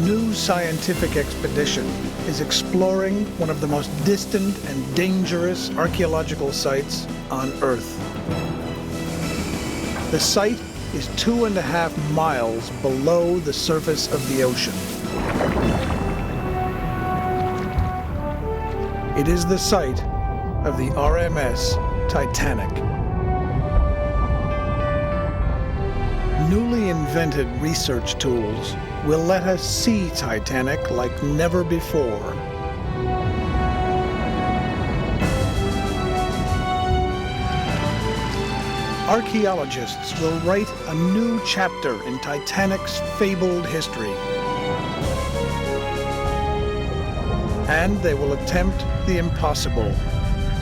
new scientific expedition is exploring one of the most distant and dangerous archaeological sites on Earth. The site is 2.5 miles below the surface of the ocean. It is the site of the RMS Titanic. Newly invented research tools will let us see Titanic like never before. Archaeologists will write a new chapter in Titanic's fabled history. And they will attempt the impossible,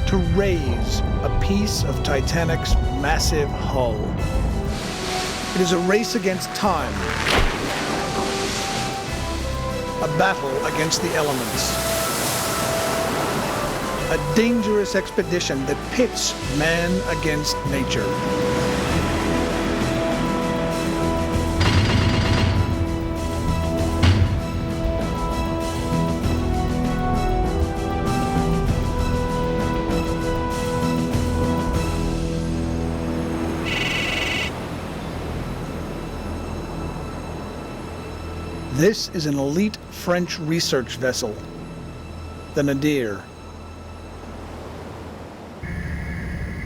to raise a piece of Titanic's massive hull. It is a race against time, a battle against the elements, a dangerous expedition that pits man against nature. This is an elite French research vessel, the Nadir.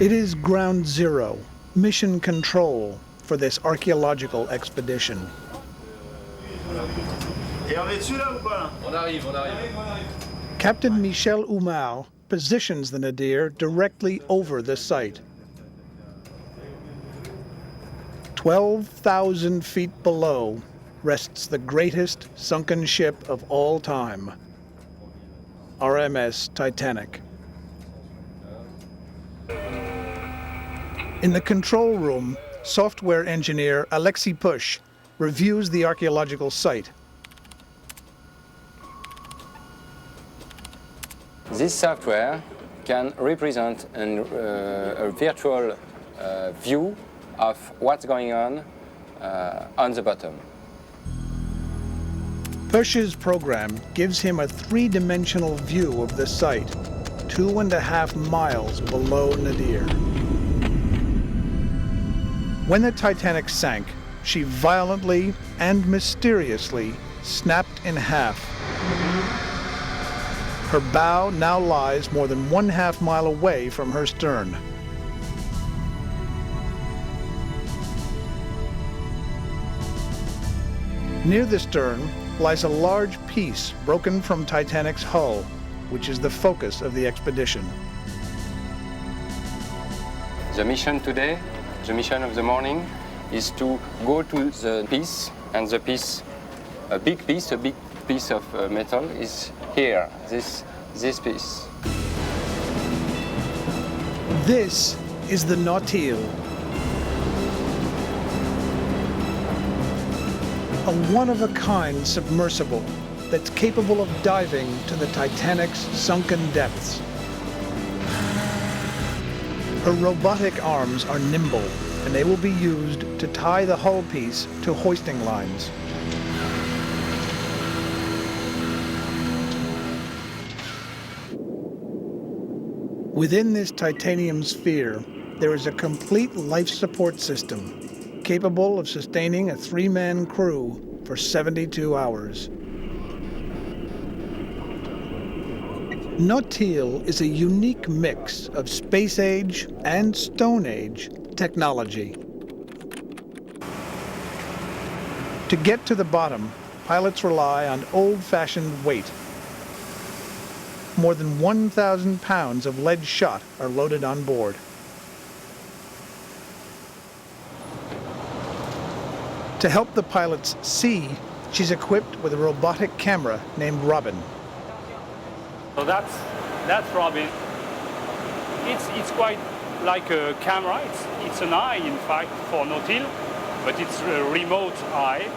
It is ground zero, mission control for this archaeological expedition. Captain Michel Umar positions the Nadir directly over the site. 12,000 feet below rests the greatest sunken ship of all time, RMS Titanic. In the control room, software engineer Alexei Push reviews the archaeological site. This software can represent a virtual view of what's going on the bottom. Push's program gives him a three-dimensional view of the site, 2.5 miles below Nadir. When the Titanic sank, she violently and mysteriously snapped in half. Her bow now lies more than 1/2 mile away from her stern. Near the stern lies a large piece broken from Titanic's hull, which is the focus of the expedition. The mission today, the mission of the morning, is to go to the piece, and the piece, a big piece of metal is here, this piece. This is the Notorious, a one-of-a-kind submersible that's capable of diving to the Titanic's sunken depths. Her robotic arms are nimble, and they will be used to tie the hull piece to hoisting lines. Within this titanium sphere, there is a complete life support system capable of sustaining a 3-man crew for 72 hours. Notorious is a unique mix of space age and Stone Age technology. To get to the bottom, pilots rely on old-fashioned weight. More than 1,000 pounds of lead shot are loaded on board. To help the pilots see, she's equipped with a robotic camera named Robin. So that's Robin. It's quite like a camera. It's an eye, in fact, for Nautil, but it's a remote eye.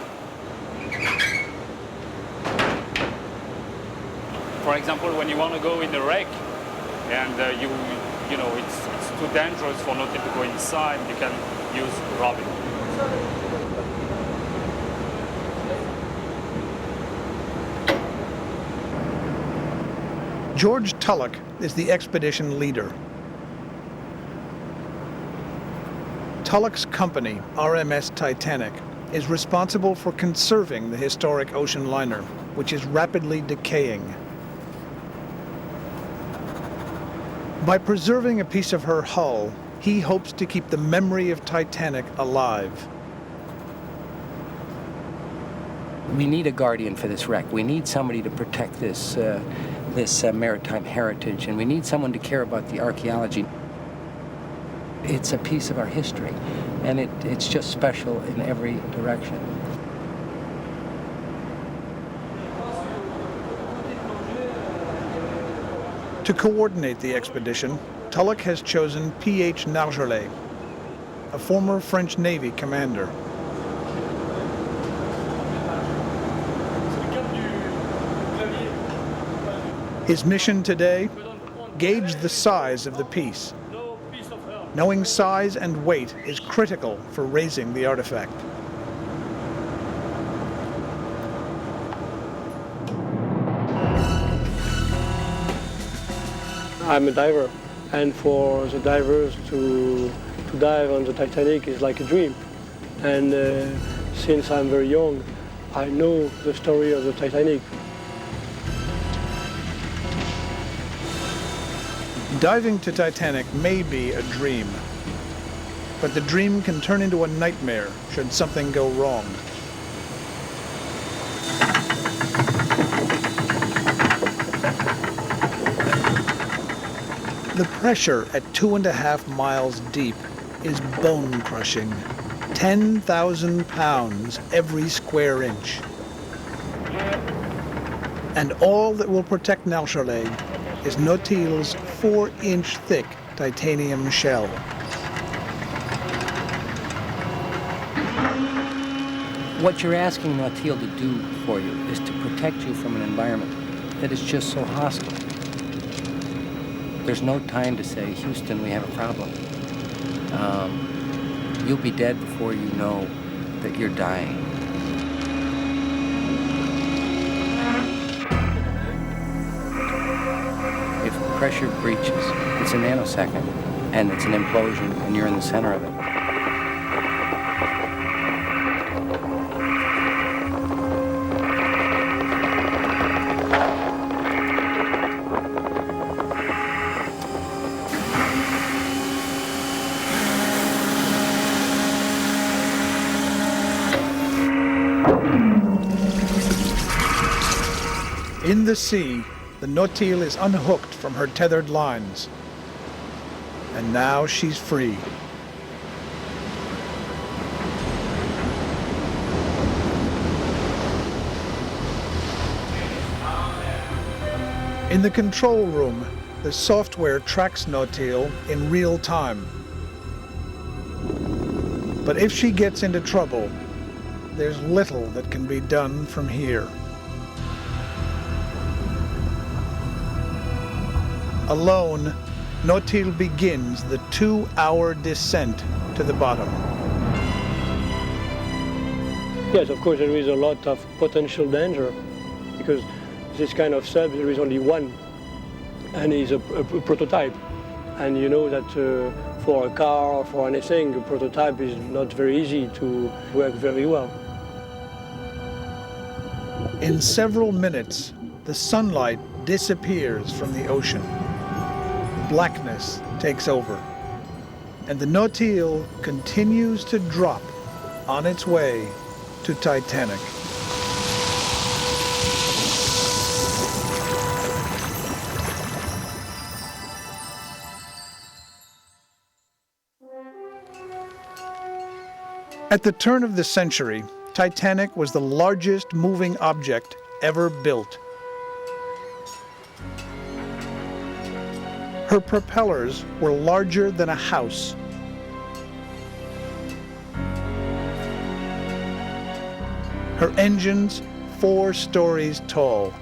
For example, when you want to go in a wreck and you know it's too dangerous for Nautil to go inside, you can use Robin. George Tulloch is the expedition leader. Tulloch's company, RMS Titanic, is responsible for conserving the historic ocean liner, which is rapidly decaying. By preserving a piece of her hull, he hopes to keep the memory of Titanic alive. We need a guardian for this wreck. We need somebody to protect this maritime heritage, and we need someone to care about the archaeology. It's a piece of our history, and it's just special in every direction. To coordinate the expedition, Tulloch has chosen P.H. Nargeolet, a former French Navy commander. His mission today? Gauge the size of the piece. Knowing size and weight is critical for raising the artifact. I'm a diver, and for the divers to dive on the Titanic is like a dream. And since I'm very young, I know the story of the Titanic. Diving to Titanic may be a dream, but the dream can turn into a nightmare should something go wrong. The pressure at 2.5 miles deep is bone-crushing. 10,000 pounds every square inch. And all that will protect Nargeolet is Nautile's 4-inch thick titanium shell. What you're asking Nautile to do for you is to protect you from an environment that is just so hostile. There's no time to say, Houston, we have a problem. You'll be dead before you know that you're dying. If pressure breaches, it's a nanosecond, and it's an implosion, and you're in the center of it. In the sea, the Nautile is unhooked from her tethered lines. And now she's free. In the control room, the software tracks Nautile in real time. But if she gets into trouble, there's little that can be done from here. Alone, Nautile begins the 2-hour descent to the bottom. Yes, of course, there is a lot of potential danger because this kind of sub, there is only one, and it's a prototype. And you know that for a car or for anything, a prototype is not very easy to work very well. In several minutes, the sunlight disappears from the ocean. Blackness takes over, and the Nautile continues to drop on its way to Titanic. At the turn of the century, Titanic was the largest moving object ever built. Her propellers were larger than a house. Her engines 4 stories tall.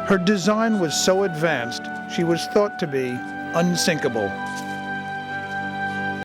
Her design was so advanced, she was thought to be unsinkable.